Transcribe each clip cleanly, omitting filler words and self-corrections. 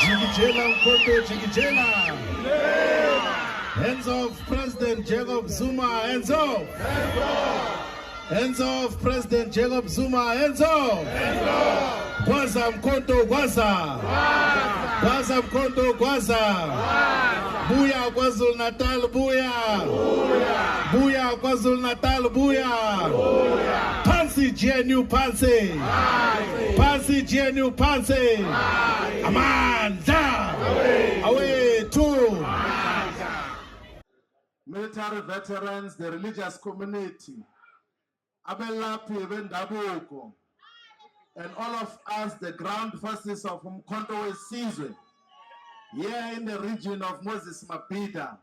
Jikijela Mkondo, Jikijela. Hands off President Jacob Zuma, hands off. Hands off. Hands off President Jacob Zuma, hands off. Hands off. Gwaza Mkondo, Gwaza. Gwaza Mkondo, Gwaza. Buya KwaZulu Natal, buya. Buya KwaZulu Natal, buya. Pansi GNU, Pansi. Pansi GNU, Pansi. Amanda. Away, two. Military veterans, the religious community, Abelapi Bendabuko, and all of us, the ground forces of Umkhonto Wesizwe, here in the region of Moses Mabhida.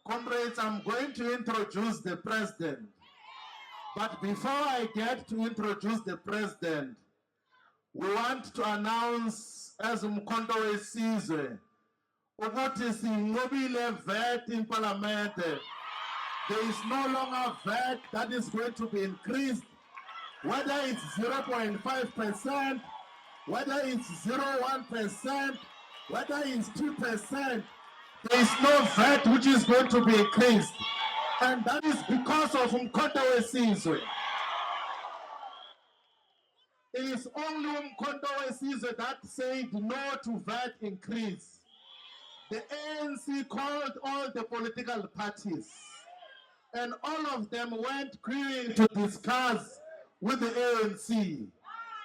Comrades, I'm going to introduce the president. But before I get to introduce the president, we want to announce as Umkhonto Wesizwe, ukuthi sinqobile VAT in Parliament. There is no longer VAT that is going to be increased, whether it's 0.5%, whether it's 0.1%, whether it's 2%. There is no VAT which is going to be increased. And that is because of Umkhonto Wesizwe. It is only Umkhonto Wesizwe that said no to VAT increase. The ANC called all the political parties, and all of them went queuing to discuss with the ANC.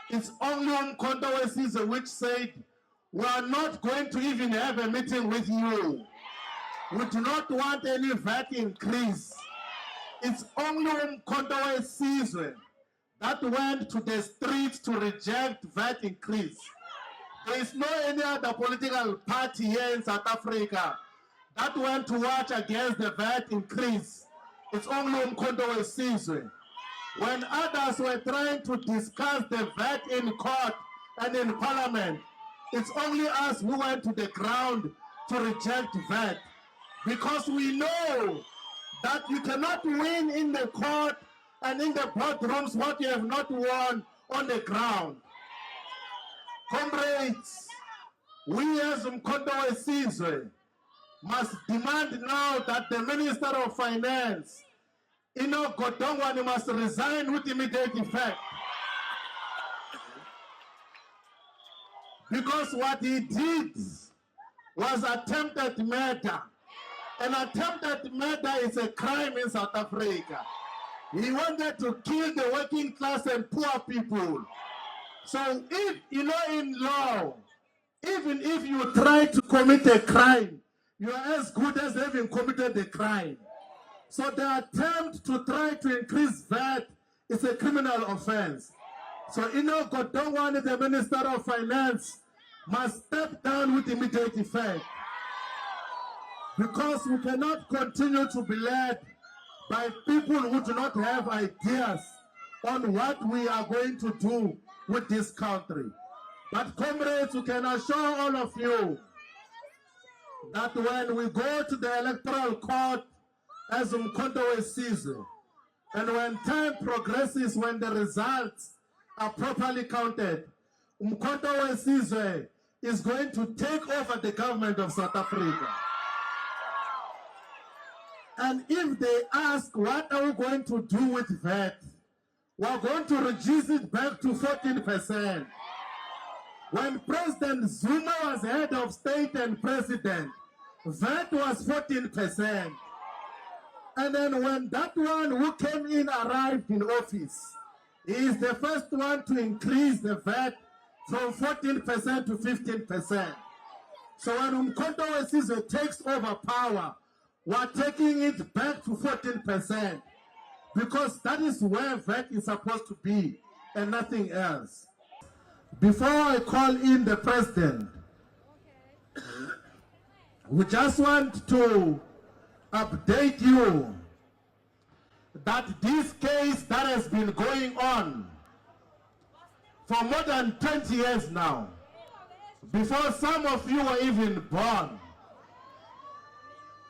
It's only Umkhonto Wesizwe which said, we are not going to even have a meeting with you. We do not want any VAT increase. It's only Umkhonto Wesizwe that went to the streets to reject VAT increase. There is no any other political party here in South Africa that went to watch against the VAT increase. It's only Umkhonto Wesizwe. When others were trying to discuss the VAT in court and in parliament, it's only us who went to the ground to reject VAT. Because we know that you cannot win in the court and in the boardrooms what you have not won on the ground. Comrades, we as Umkhonto Wesizwe must demand now that the Minister of Finance, Enoch Godongwana, must resign with immediate effect. Because what he did was attempted murder. An attempted murder is a crime in South Africa. He wanted to kill the working class and poor people. So if, you know, in law, even if you try to commit a crime, you are as good as having committed the crime. So the attempt to try to increase VAT is a criminal offense. So Enoch Godongwana, the Minister of Finance, must step down with immediate effect. Because we cannot continue to be led by people who do not have ideas on what we are going to do with this country. But comrades, we can assure all of you that when we go to the electoral court as Umkhonto Wesizwe, and when time progresses, when the results are properly counted, Umkhonto Wesizwe is going to take over the government of South Africa. And if they ask, what are we going to do with VAT? We're going to reduce it back to 14%. When President Zuma was head of state and president, VAT was 14%. And then when that one who came in arrived in office, he is the first one to increase the VAT from 14% to 15%. So when Umkhonto Wesizwe takes over power, we're taking it back to 14%. Because that is where VAT is supposed to be and nothing else. Before I call in the president, we just want to update you that this case that has been going on for more than 20 years now, before some of you were even born,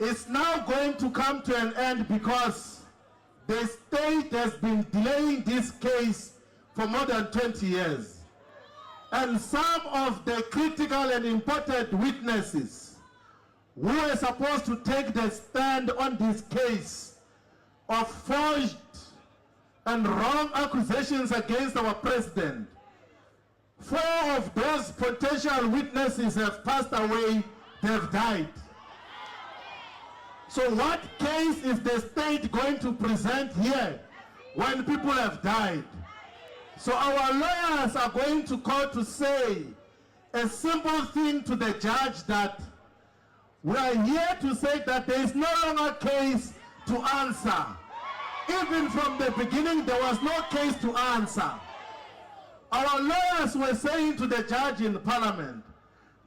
is now going to come to an end because the state has been delaying this case for more than 20 years. And some of the critical and important witnesses who were supposed to take the stand on this case of forged and wrong accusations against our president, 4 of those potential witnesses have passed away, they have died. So what case is the state going to present here when people have died? So our lawyers are going to court to say a simple thing to the judge, that we are here to say that there is no longer case to answer. Even from the beginning, there was no case to answer. Our lawyers were saying to the judge in Parliament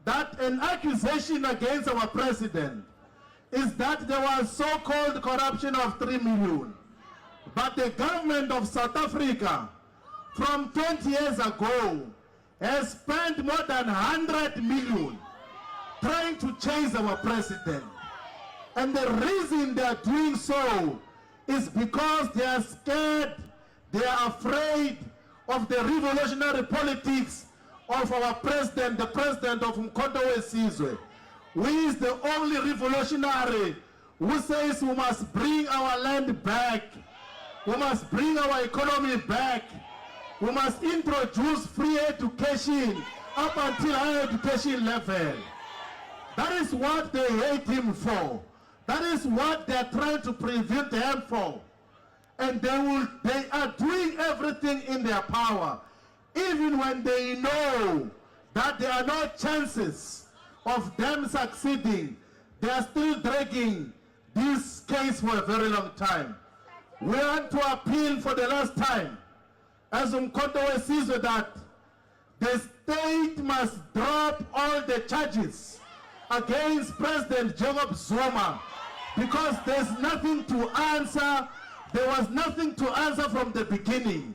that an accusation against our president is that there was so-called corruption of 3 million. But the government of South Africa from 20 years ago has spent more than 100 million trying to change our president. And the reason they are doing so is because they are scared, they are afraid of the revolutionary politics of our president, the president of Umkhonto weSizwe, who is the only revolutionary who says we must bring our land back, we must bring our economy back, we must introduce free education up until higher education level. That is what they hate him for. That is what they are trying to prevent him for. And they are doing everything in their power, even when they know that there are no chances of them succeeding. They are still dragging this case for a very long time. We want to appeal for the last time, as Umkhonto weSizwe, that the state must drop all the charges against President Jacob Zuma, because there's nothing to answer. There was nothing to answer from the beginning.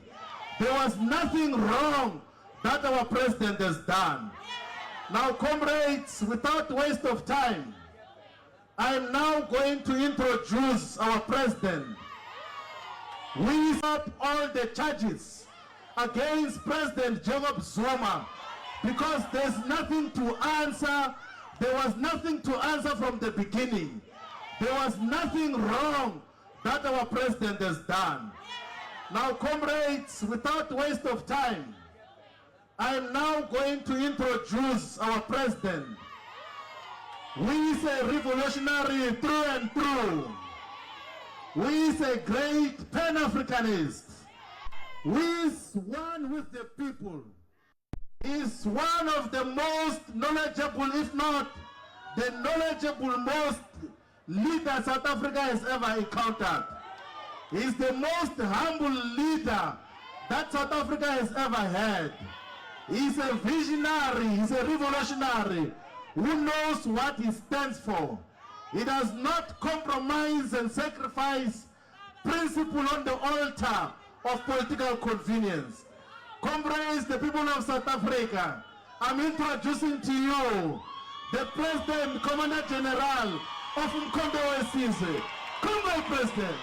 There was nothing wrong that our president has done. Now, comrades, without waste of time, I am now going to introduce our president. We stop all the charges against President Jacob Zuma, because there's nothing to answer. There was nothing to answer from the beginning. There was nothing wrong that our president has done. Now, comrades, without waste of time, I am now going to introduce our president, who is a revolutionary through and through, who is a great Pan-Africanist, who is one with the people, is one of the most knowledgeable, if not the knowledgeable most leader South Africa has ever encountered. He is the most humble leader that South Africa has ever had. He is a visionary, he is a revolutionary who knows what he stands for. He does not compromise and sacrifice principle on the altar of political convenience. Comrades, the people of South Africa, I'm introducing to you the President, Commander General of Umkhonto weSizwe. Comrade President.